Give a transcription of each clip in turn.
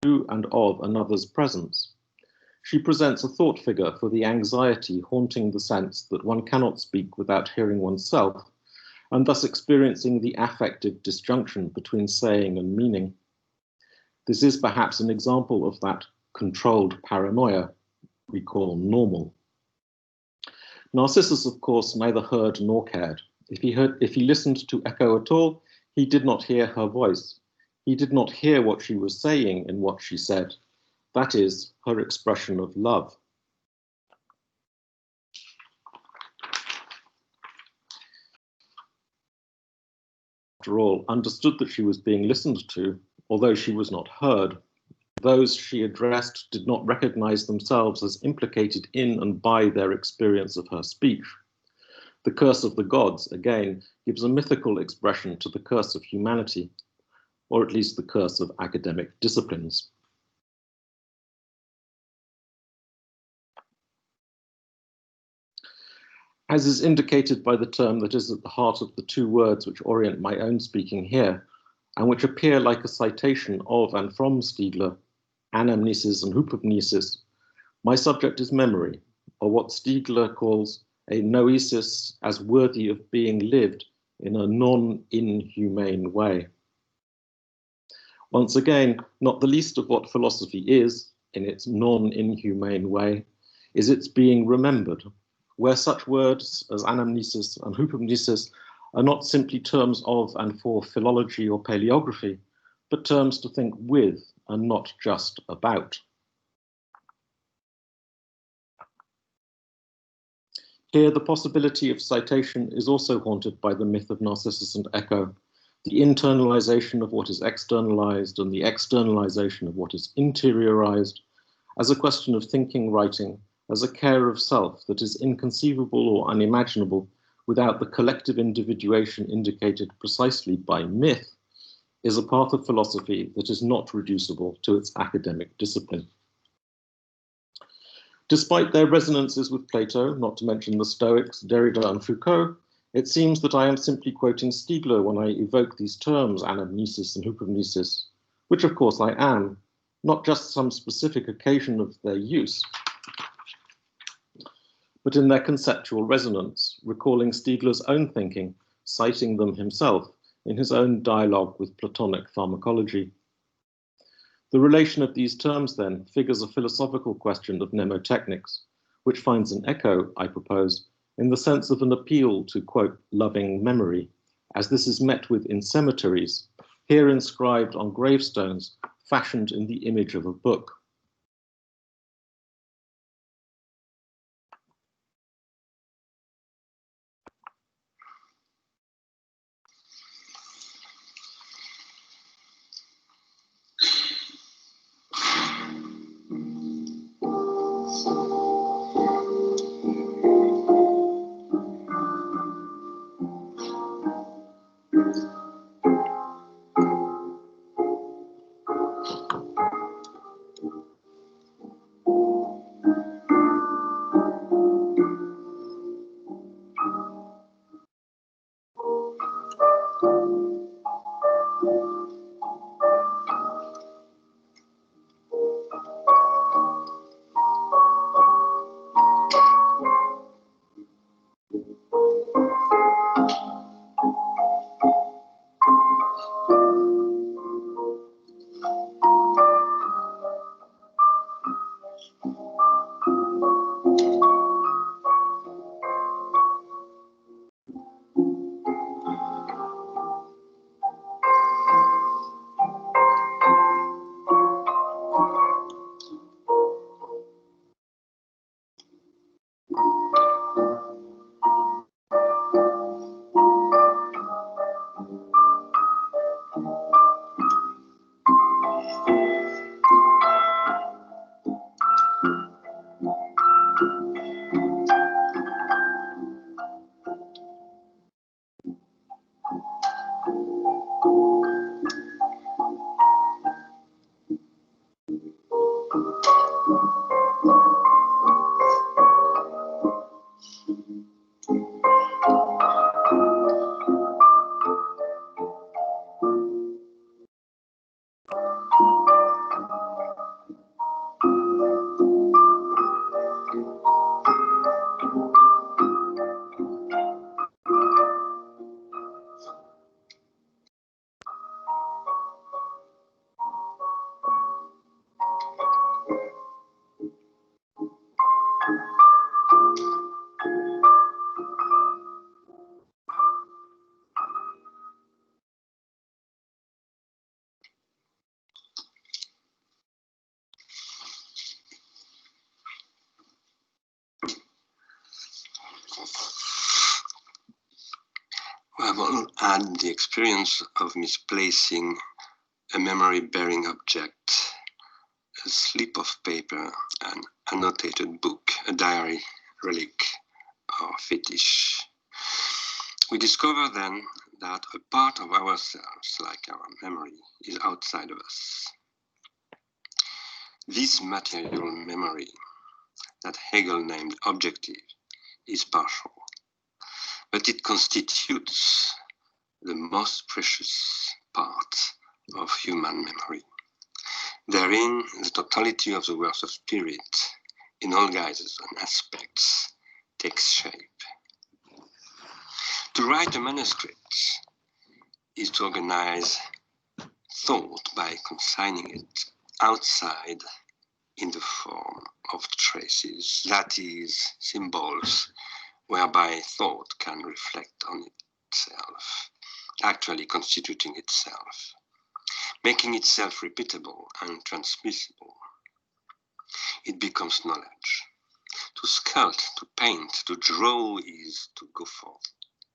and of another's presence. She presents a thought figure for the anxiety haunting the sense that one cannot speak without hearing oneself, and thus experiencing the affective disjunction between saying and meaning. This is perhaps an example of that controlled paranoia we call normal. Narcissus, of course, neither heard nor cared. If he listened to Echo at all, he did not hear her voice. He did not hear what she was saying in what she said. That is, her expression of love. After all, understood that she was being listened to, although she was not heard. Those she addressed did not recognize themselves as implicated in and by their experience of her speech. The curse of the gods, again, gives a mythical expression to the curse of humanity, or at least the curse of academic disciplines. As is indicated by the term that is at the heart of the two words which orient my own speaking here, and which appear like a citation of and from Stiegler, anamnesis and hypomnesis, my subject is memory, or what Stiegler calls a noesis as worthy of being lived in a non-inhumane way. Once again, not the least of what philosophy is, in its non-inhumane way, is its being remembered, where such words as anamnesis and hypomnesis are not simply terms of and for philology or paleography, but terms to think with and not just about. Here, the possibility of citation is also haunted by the myth of Narcissus and Echo, the internalization of what is externalized and the externalization of what is interiorized, as a question of thinking, writing, as a care of self that is inconceivable or unimaginable without the collective individuation indicated precisely by myth, is a path of philosophy that is not reducible to its academic discipline. Despite their resonances with Plato, not to mention the Stoics, Derrida and Foucault, it seems that I am simply quoting Stiegler when I evoke these terms, anamnesis and hypomnesis, which of course I am, not just some specific occasion of their use, but in their conceptual resonance, recalling Stiegler's own thinking, citing them himself in his own dialogue with Platonic pharmacology. The relation of these terms, then, figures a philosophical question of mnemotechnics, which finds an echo, I propose, in the sense of an appeal to, quote, loving memory, as this is met with in cemeteries, here inscribed on gravestones, fashioned in the image of a book. and the experience of misplacing a memory-bearing object, a slip of paper, an annotated book, a diary, relic, or fetish. We discover then that a part of ourselves, like our memory, is outside of us. This material memory, that Hegel named objective, is partial, but it constitutes the most precious part of human memory. Therein, the totality of the works of spirit, in all guises and aspects, takes shape. To write a manuscript is to organize thought by consigning it outside in the form of traces, that is, symbols, whereby thought can reflect on itself, actually constituting itself, making itself repeatable and transmissible. It becomes knowledge. To sculpt, to paint, to draw is to go forth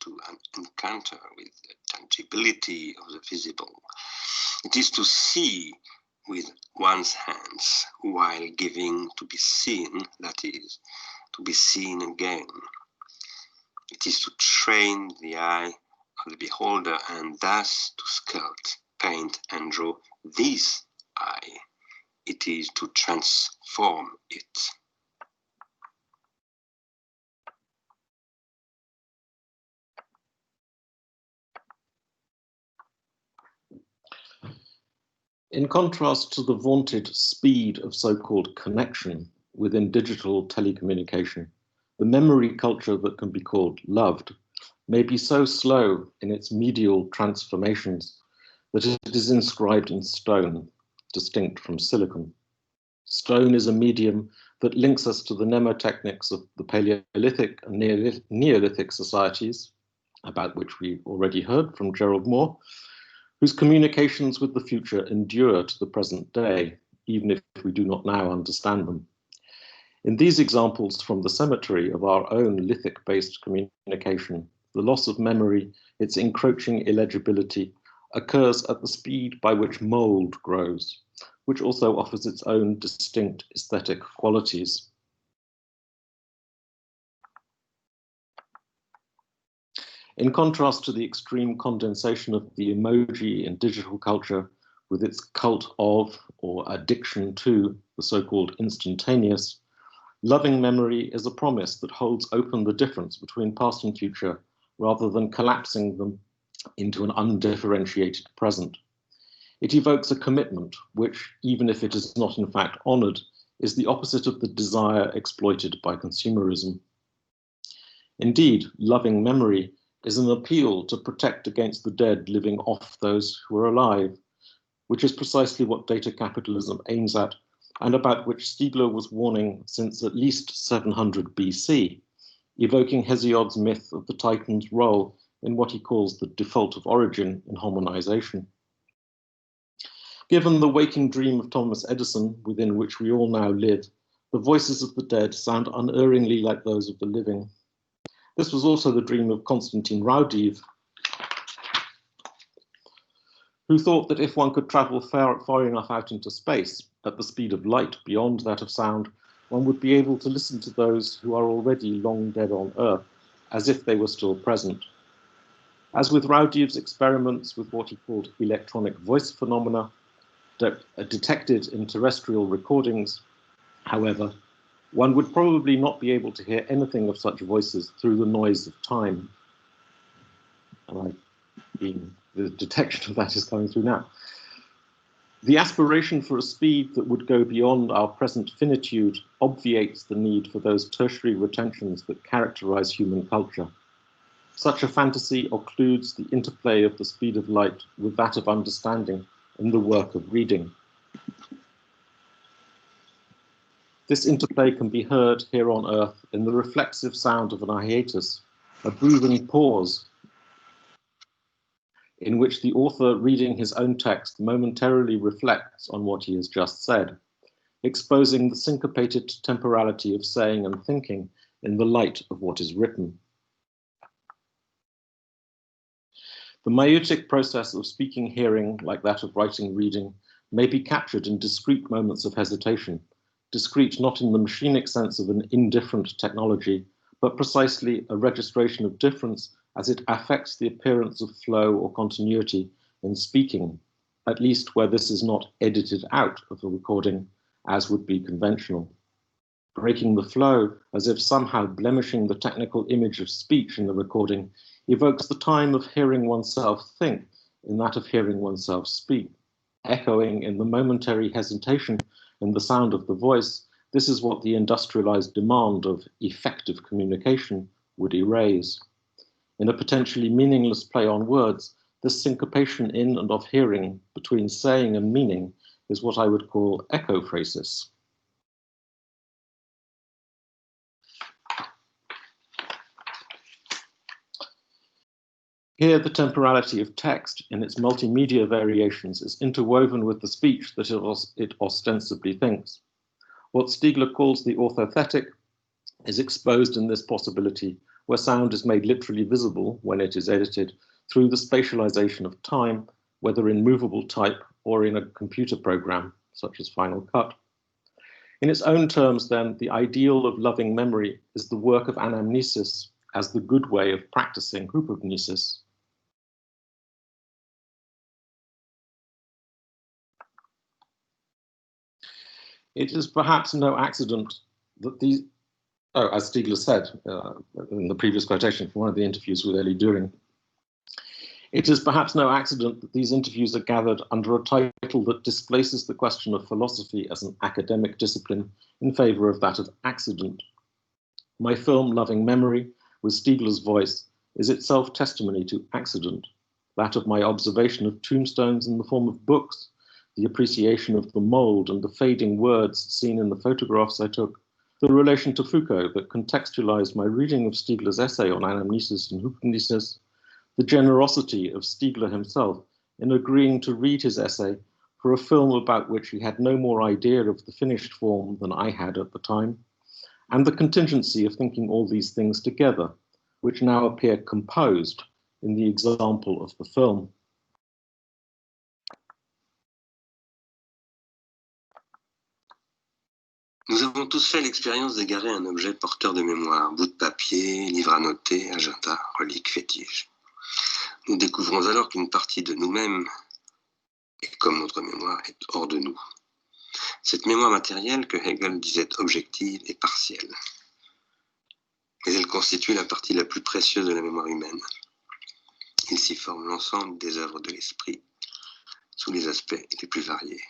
to an encounter with the tangibility of the visible. It is to see with one's hands while giving to be seen, that is, to be seen again. It is to train the eye of the beholder and thus to sculpt, paint, and draw this eye. It is to transform it. In contrast to the vaunted speed of so-called connection within digital telecommunication, the memory culture that can be called loved may be so slow in its medial transformations that it is inscribed in stone, distinct from silicon. Stone is a medium that links us to the mnemotechnics of the Paleolithic and Neolithic societies, about which we already heard from Gerald Moore, whose communications with the future endure to the present day, even if we do not now understand them. In these examples from the cemetery of our own lithic-based communication, the loss of memory, its encroaching illegibility, occurs at the speed by which mold grows, which also offers its own distinct aesthetic qualities. In contrast to the extreme condensation of the emoji in digital culture with its cult of or addiction to the so-called instantaneous, loving memory is a promise that holds open the difference between past and future rather than collapsing them into an undifferentiated present. It evokes a commitment which, even if it is not in fact honored, is the opposite of the desire exploited by consumerism. Indeed, loving memory is an appeal to protect against the dead living off those who are alive, which is precisely what data capitalism aims at, and about which Stiegler was warning since at least 700 BC, evoking Hesiod's myth of the Titan's role in what he calls the default of origin in harmonization. Given the waking dream of Thomas Edison, within which we all now live, the voices of the dead sound unerringly like those of the living. This was also the dream of Konstantin Radboud, who thought that if one could travel far enough out into space, at the speed of light beyond that of sound, one would be able to listen to those who are already long dead on Earth, as if they were still present. As with Radboud's experiments with what he called electronic voice phenomena, detected in terrestrial recordings, however, one would probably not be able to hear anything of such voices through the noise of time. And the detection of that is coming through now. The aspiration for a speed that would go beyond our present finitude obviates the need for those tertiary retentions that characterize human culture. Such a fantasy occludes the interplay of the speed of light with that of understanding in the work of reading. This interplay can be heard here on Earth in the reflexive sound of an hiatus, a breathing pause, in which the author reading his own text momentarily reflects on what he has just said, exposing the syncopated temporality of saying and thinking in the light of what is written. The meiotic process of speaking, hearing, like that of writing, reading, may be captured in discrete moments of hesitation, discrete not in the machinic sense of an indifferent technology, but precisely a registration of difference as it affects the appearance of flow or continuity in speaking, at least where this is not edited out of the recording, as would be conventional. Breaking the flow, as if somehow blemishing the technical image of speech in the recording, evokes the time of hearing oneself think in that of hearing oneself speak. Echoing in the momentary hesitation in the sound of the voice, this is what the industrialized demand of effective communication would erase. In a potentially meaningless play on words, this syncopation in and of hearing between saying and meaning is what I would call echophrasis. Here, the temporality of text in its multimedia variations is interwoven with the speech that it ostensibly thinks. What Stiegler calls the orthothetic is exposed in this possibility, where sound is made literally visible when it is edited through the spatialization of time, whether in movable type or in a computer program, such as Final Cut. In its own terms, then, the ideal of loving memory is the work of anamnesis as the good way of practicing hypognesis. It is perhaps no accident that these, as Stiegler said in the previous quotation from one of the interviews with Elie During, it is perhaps no accident that these interviews are gathered under a title that displaces the question of philosophy as an academic discipline in favor of that of accident. My film, Loving Memory, with Stiegler's voice, is itself testimony to accident, that of my observation of tombstones in the form of books, the appreciation of the mold and the fading words seen in the photographs I took, the relation to Foucault that contextualized my reading of Stiegler's essay on anamnesis and hypognesis, the generosity of Stiegler himself in agreeing to read his essay for a film about which he had no more idea of the finished form than I had at the time, and the contingency of thinking all these things together, which now appear composed in the example of the film. Nous avons tous fait l'expérience d'égarer un objet porteur de mémoire, bout de papier, livre à noter, agenda, relique, fétiche. Nous découvrons alors qu'une partie de nous-mêmes, et comme notre mémoire, est hors de nous. Cette mémoire matérielle que Hegel disait objective est partielle. Mais elle constitue la partie la plus précieuse de la mémoire humaine. Il s'y forme l'ensemble des œuvres de l'esprit, sous les aspects les plus variés.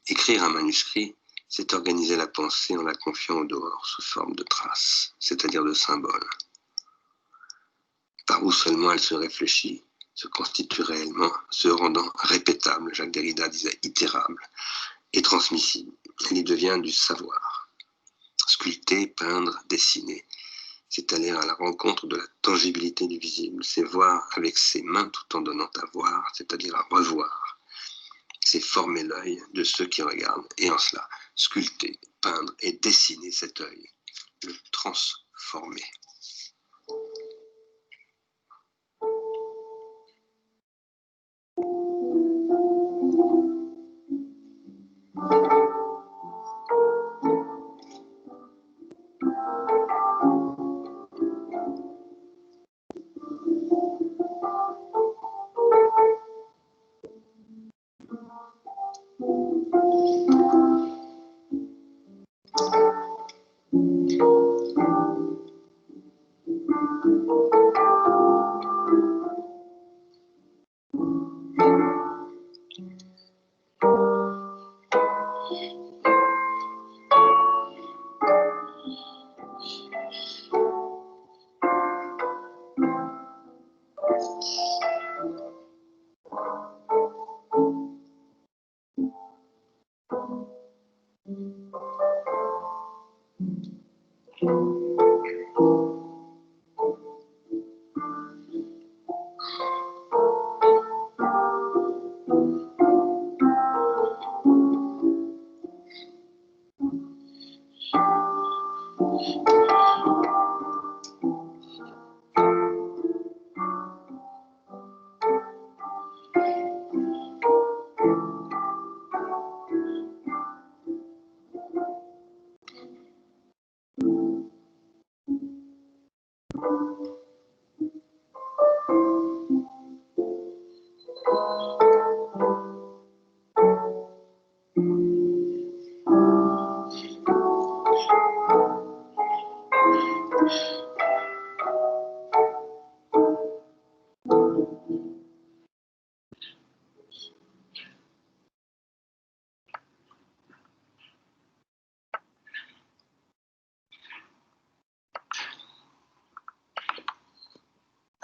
Écrire un manuscrit, c'est organiser la pensée en la confiant au dehors sous forme de traces, c'est-à-dire de symboles. Par où seulement elle se réfléchit, se constitue réellement, se rendant répétable, Jacques Derrida disait itérable, et transmissible. Elle y devient du savoir. Sculpter, peindre, dessiner, c'est aller à la rencontre de la tangibilité du visible, c'est voir avec ses mains tout en donnant à voir, c'est-à-dire à revoir. C'est former l'œil de ceux qui regardent, et en cela, sculpter, peindre et dessiner cet œil, le transformer.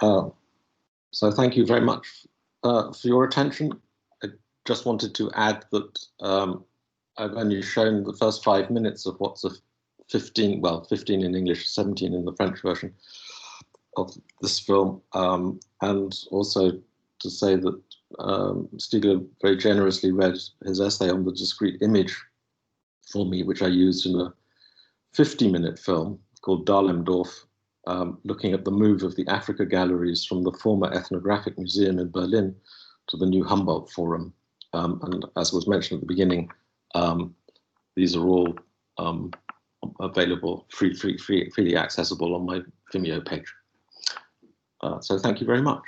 So thank you very much for your attention. I just wanted to add that I've only shown the first 5 minutes of what's a 15 in English, 17 in the French version of this film, and also to say that Stiegler very generously read his essay on the discrete image for me, which I used in a 50-minute film called Dahlem-Dorf, looking at the move of the Africa galleries from the former Ethnographic Museum in Berlin to the new Humboldt Forum. And as was mentioned at the beginning, these are all available, freely accessible on my Vimeo page. So thank you very much.